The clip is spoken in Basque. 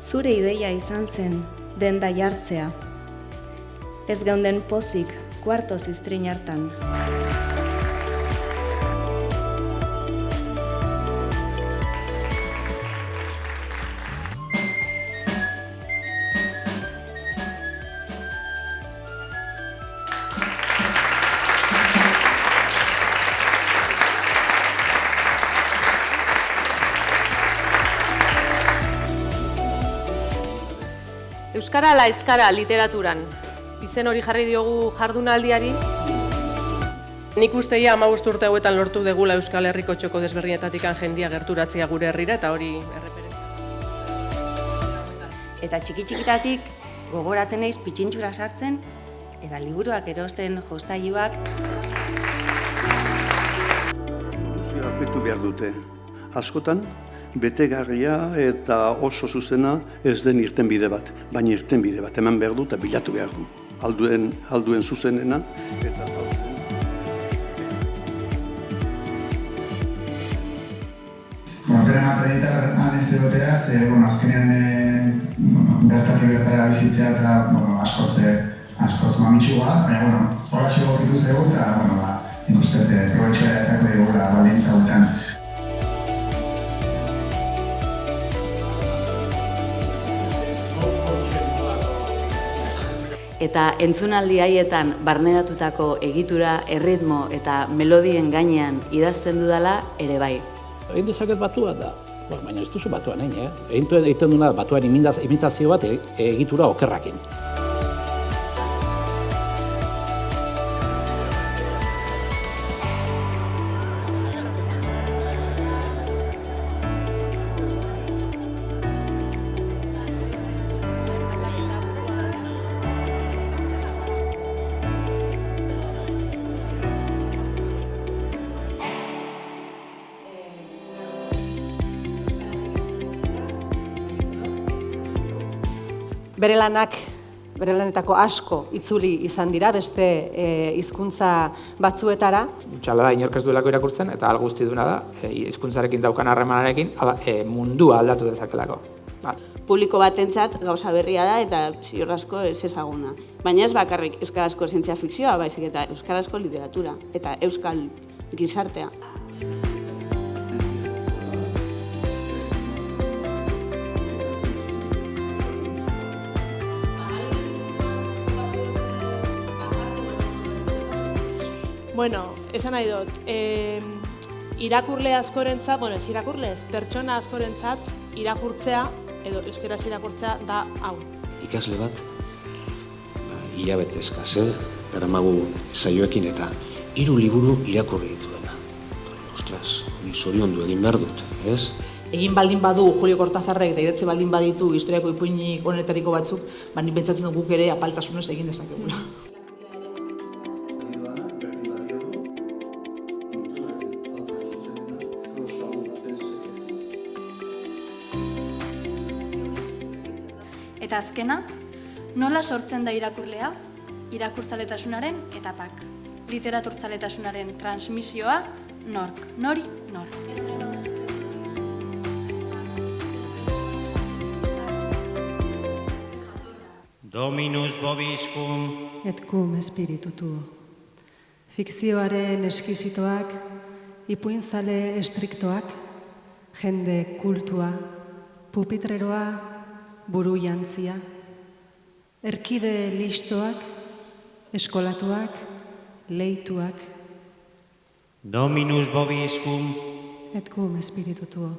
Zure ideia izan zen, denda jartzea. Ez geunden pozik, kuarto ziztrin hartan. Euskara ala euskara literaturan. Izen hori jarri diogu jardunaldiari. Nik usteia 15 urte hauetan lortu degula Euskal Herriko txoko desberdinetatik jendia gerturatzea gure herrira eta hori erreferentzia. Eta txiki-txikitatik gogoratzen naiz pitxintxura sartzen eta liburuak erosten jostailuak. Soluzioa aurkitu behar dute. Askotan, betegarria eta oso zuzena ez den irtenbide bat, baina irtenbide bat eman behar du eta bilatu behar du. Alduen zuzenena eta alduen. Horrela akreditaran ez edotea, azkenean bertatik bertara bizitzea eta askoz mamitxua, baina hola txego horretu zego eta nik uste probetxoa etako digula baldintza hauetan. Eta entzunaldi haietan barneratutako egitura, erritmo eta melodien gainean idazten dudala ere bai. Egin dezaket batua da, baina ez duzu batuan egin, egiten duna batuan imitazio bat egitura okerrakin. Bere lanetako asko itzuli izan dira beste hizkuntza batzuetara. Txala da inork ez duelako irakurtzen eta al guzti duna da hizkuntzarekin daukan harremanarekin mundua aldatu dezakelako. Publiko batentzat gauza berria da eta ziur asko ez ezaguna. Baina ez bakarrik euskarazko zientzia fikzioa, baizik eta euskarazko literatura eta euskal gizartea. Bueno, esan nahi dut, irakurle askorentzat, ez irakurle ez, pertsona askorentzat irakurtzea edo euskaraz irakurtzea da hau. Ikasle bat, hilabete eskase, daramagu saioekin eta 3 liburu irakurri dituena. Ostras, hori zoriondu egin behar dut, ez? Egin baldin badu Julio Cortázarrek eta idatzi baldin baditu historiako ipuinik onetariko batzuk, nik pentsatzen dut guk ere apaltasunez egin dezakegula. Eta azkena, nola sortzen da irakurlea? Irakurtzaletasunaren etapak. Literaturtzaletasunaren transmisioa, nork, nori, nor. Dominus vobiscum. Et cum spiritu tuo. Fikzioaren eskisitoak, ipuinzale estriktoak, jende kultua, pupitreroa, buru jantzia, erkide listoak, eskolatuak, leituak. Dominus vobiscum. Et cum spiritu tuo.